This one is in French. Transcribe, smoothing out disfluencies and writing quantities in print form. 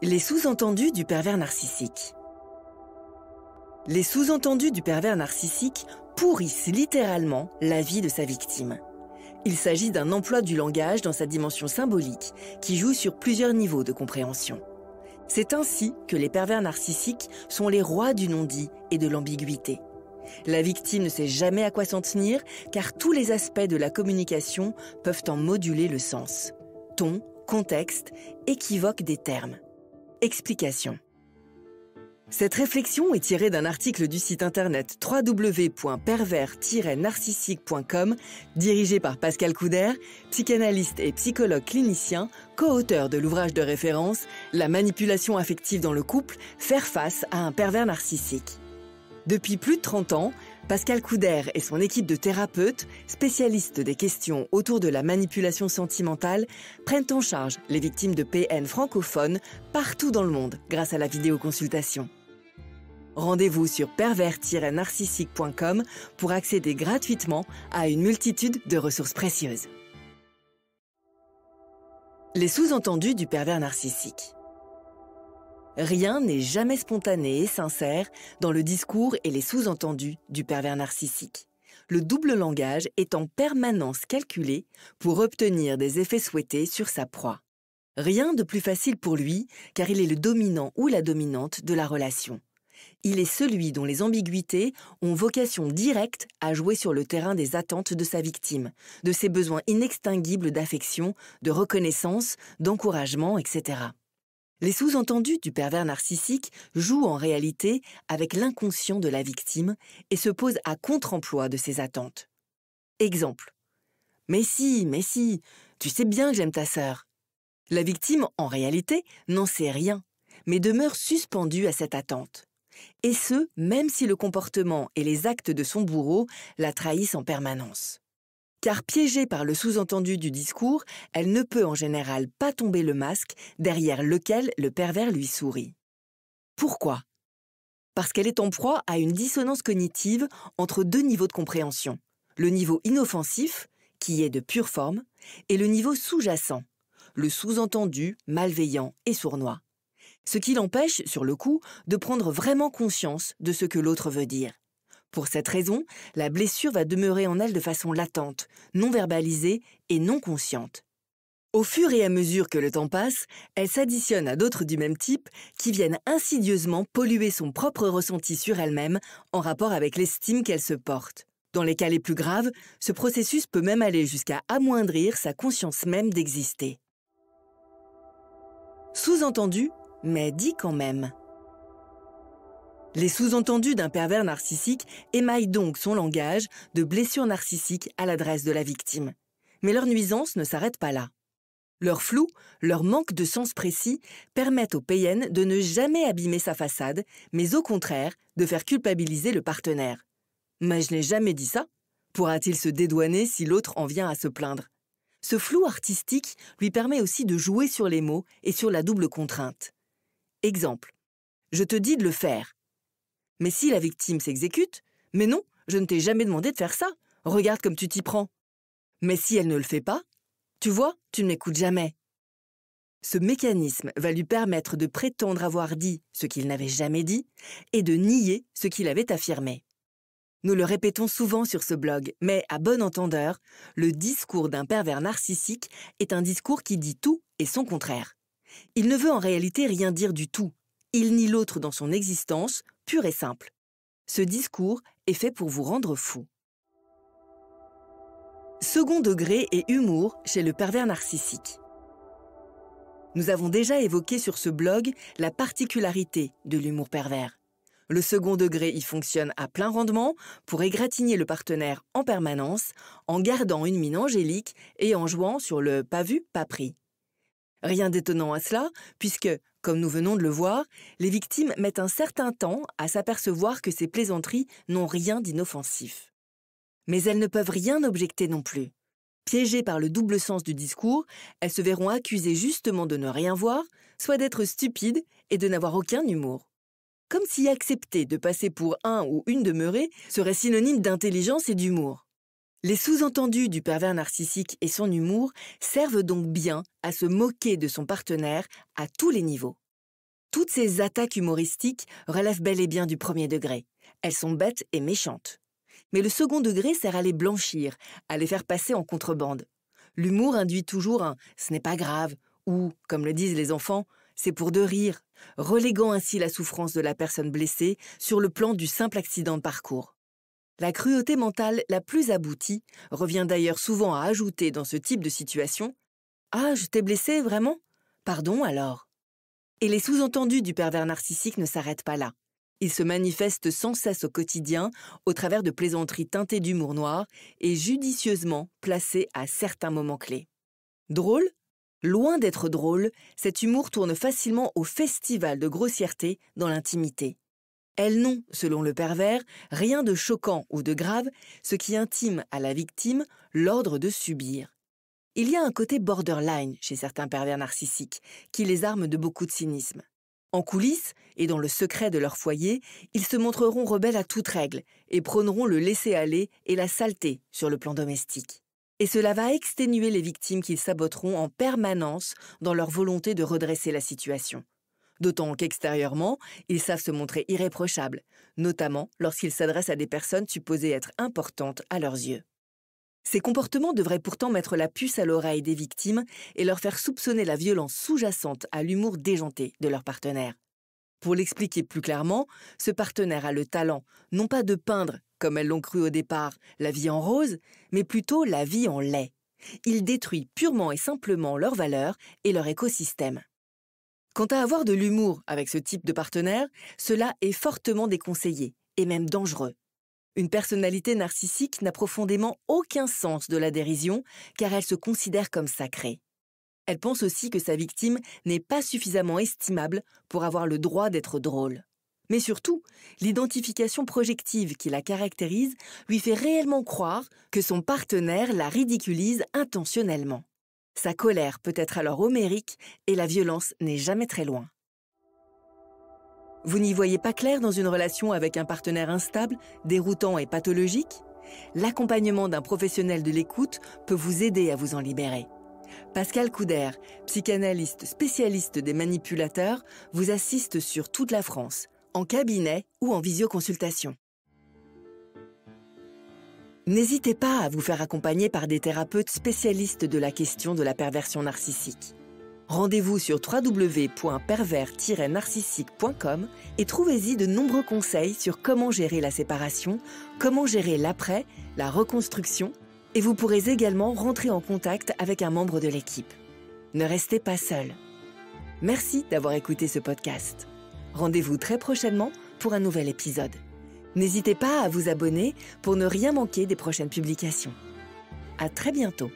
Les sous-entendus du pervers narcissique. Les sous-entendus du pervers narcissique pourrissent littéralement la vie de sa victime. Il s'agit d'un emploi du langage dans sa dimension symbolique qui joue sur plusieurs niveaux de compréhension. C'est ainsi que les pervers narcissiques sont les rois du non-dit et de l'ambiguïté. La victime ne sait jamais à quoi s'en tenir car tous les aspects de la communication peuvent en moduler le sens. Ton, contexte, équivoque des termes. Explication. Cette réflexion est tirée d'un article du site internet www.pervers-narcissique.com dirigé par Pascal Couder, psychanalyste et psychologue clinicien, co-auteur de l'ouvrage de référence « La manipulation affective dans le couple, faire face à un pervers narcissique ». Depuis plus de 30 ans, Pascal Couder et son équipe de thérapeutes, spécialistes des questions autour de la manipulation sentimentale, prennent en charge les victimes de PN francophones partout dans le monde grâce à la vidéoconsultation. Rendez-vous sur pervers-narcissique.com pour accéder gratuitement à une multitude de ressources précieuses. Les sous-entendus du pervers narcissique. Rien n'est jamais spontané et sincère dans le discours et les sous-entendus du pervers narcissique. Le double langage est en permanence calculé pour obtenir des effets souhaités sur sa proie. Rien de plus facile pour lui, car il est le dominant ou la dominante de la relation. Il est celui dont les ambiguïtés ont vocation directe à jouer sur le terrain des attentes de sa victime, de ses besoins inextinguibles d'affection, de reconnaissance, d'encouragement, etc. Les sous-entendus du pervers narcissique jouent en réalité avec l'inconscient de la victime et se posent à contre-emploi de ses attentes. Exemple. « Mais si, tu sais bien que j'aime ta sœur. » La victime, en réalité, n'en sait rien, mais demeure suspendue à cette attente. Et ce, même si le comportement et les actes de son bourreau la trahissent en permanence. Car piégée par le sous-entendu du discours, elle ne peut en général pas tomber le masque derrière lequel le pervers lui sourit. Pourquoi? Parce qu'elle est en proie à une dissonance cognitive entre deux niveaux de compréhension. Le niveau inoffensif, qui est de pure forme, et le niveau sous-jacent, le sous-entendu, malveillant et sournois. Ce qui l'empêche, sur le coup, de prendre vraiment conscience de ce que l'autre veut dire. Pour cette raison, la blessure va demeurer en elle de façon latente, non verbalisée et non consciente. Au fur et à mesure que le temps passe, elle s'additionne à d'autres du même type qui viennent insidieusement polluer son propre ressenti sur elle-même en rapport avec l'estime qu'elle se porte. Dans les cas les plus graves, ce processus peut même aller jusqu'à amoindrir sa conscience même d'exister. Sous-entendu, mais dit quand même. Les sous-entendus d'un pervers narcissique émaillent donc son langage de blessures narcissiques à l'adresse de la victime. Mais leur nuisance ne s'arrête pas là. Leur flou, leur manque de sens précis permettent au PN de ne jamais abîmer sa façade, mais au contraire de faire culpabiliser le partenaire. « Mais je n'ai jamais dit ça », pourra-t-il se dédouaner si l'autre en vient à se plaindre. Ce flou artistique lui permet aussi de jouer sur les mots et sur la double contrainte. Exemple. Je te dis de le faire. Mais si la victime s'exécute, « Mais non, je ne t'ai jamais demandé de faire ça. Regarde comme tu t'y prends. » Mais si elle ne le fait pas, « Tu vois, tu ne m'écoutes jamais. » Ce mécanisme va lui permettre de prétendre avoir dit ce qu'il n'avait jamais dit et de nier ce qu'il avait affirmé. Nous le répétons souvent sur ce blog, mais à bon entendeur, le discours d'un pervers narcissique est un discours qui dit tout et son contraire. Il ne veut en réalité rien dire du tout. Il nie l'autre dans son existence, pure et simple. Ce discours est fait pour vous rendre fou. Second degré et humour chez le pervers narcissique. Nous avons déjà évoqué sur ce blog la particularité de l'humour pervers. Le second degré y fonctionne à plein rendement pour égratigner le partenaire en permanence, en gardant une mine angélique et en jouant sur le pas vu, pas pris. Rien d'étonnant à cela, puisque, comme nous venons de le voir, les victimes mettent un certain temps à s'apercevoir que ces plaisanteries n'ont rien d'inoffensif. Mais elles ne peuvent rien objecter non plus. Piégées par le double sens du discours, elles se verront accusées justement de ne rien voir, soit d'être stupides et de n'avoir aucun humour. Comme si accepter de passer pour un ou une demeurée serait synonyme d'intelligence et d'humour. Les sous-entendus du pervers narcissique et son humour servent donc bien à se moquer de son partenaire à tous les niveaux. Toutes ces attaques humoristiques relèvent bel et bien du premier degré. Elles sont bêtes et méchantes. Mais le second degré sert à les blanchir, à les faire passer en contrebande. L'humour induit toujours un « ce n'est pas grave » ou, comme le disent les enfants, « c'est pour de rire », reléguant ainsi la souffrance de la personne blessée sur le plan du simple accident de parcours. La cruauté mentale la plus aboutie revient d'ailleurs souvent à ajouter dans ce type de situation « Ah, je t'ai blessé, vraiment ? Pardon alors ?» Et les sous-entendus du pervers narcissique ne s'arrêtent pas là. Ils se manifestent sans cesse au quotidien au travers de plaisanteries teintées d'humour noir et judicieusement placées à certains moments clés. Drôle ? Loin d'être drôle, cet humour tourne facilement au festival de grossièreté dans l'intimité. Elles n'ont, selon le pervers, rien de choquant ou de grave, ce qui intime à la victime l'ordre de subir. Il y a un côté borderline chez certains pervers narcissiques qui les arme de beaucoup de cynisme. En coulisses et dans le secret de leur foyer, ils se montreront rebelles à toute règle et prôneront le laisser-aller et la saleté sur le plan domestique. Et cela va exténuer les victimes qu'ils saboteront en permanence dans leur volonté de redresser la situation. D'autant qu'extérieurement, ils savent se montrer irréprochables, notamment lorsqu'ils s'adressent à des personnes supposées être importantes à leurs yeux. Ces comportements devraient pourtant mettre la puce à l'oreille des victimes et leur faire soupçonner la violence sous-jacente à l'humour déjanté de leur partenaire. Pour l'expliquer plus clairement, ce partenaire a le talent, non pas de peindre, comme elles l'ont cru au départ, la vie en rose, mais plutôt la vie en laid. Il détruit purement et simplement leurs valeurs et leur écosystème. Quant à avoir de l'humour avec ce type de partenaire, cela est fortement déconseillé et même dangereux. Une personnalité narcissique n'a profondément aucun sens de la dérision car elle se considère comme sacrée. Elle pense aussi que sa victime n'est pas suffisamment estimable pour avoir le droit d'être drôle. Mais surtout, l'identification projective qui la caractérise lui fait réellement croire que son partenaire la ridiculise intentionnellement. Sa colère peut être alors homérique et la violence n'est jamais très loin. Vous n'y voyez pas clair dans une relation avec un partenaire instable, déroutant et pathologique ? L'accompagnement d'un professionnel de l'écoute peut vous aider à vous en libérer. Pascal Couder, psychanalyste spécialiste des manipulateurs, vous assiste sur toute la France, en cabinet ou en visioconsultation. N'hésitez pas à vous faire accompagner par des thérapeutes spécialistes de la question de la perversion narcissique. Rendez-vous sur www.pervers-narcissique.com et trouvez-y de nombreux conseils sur comment gérer la séparation, comment gérer l'après, la reconstruction, et vous pourrez également rentrer en contact avec un membre de l'équipe. Ne restez pas seul. Merci d'avoir écouté ce podcast. Rendez-vous très prochainement pour un nouvel épisode. N'hésitez pas à vous abonner pour ne rien manquer des prochaines publications. À très bientôt.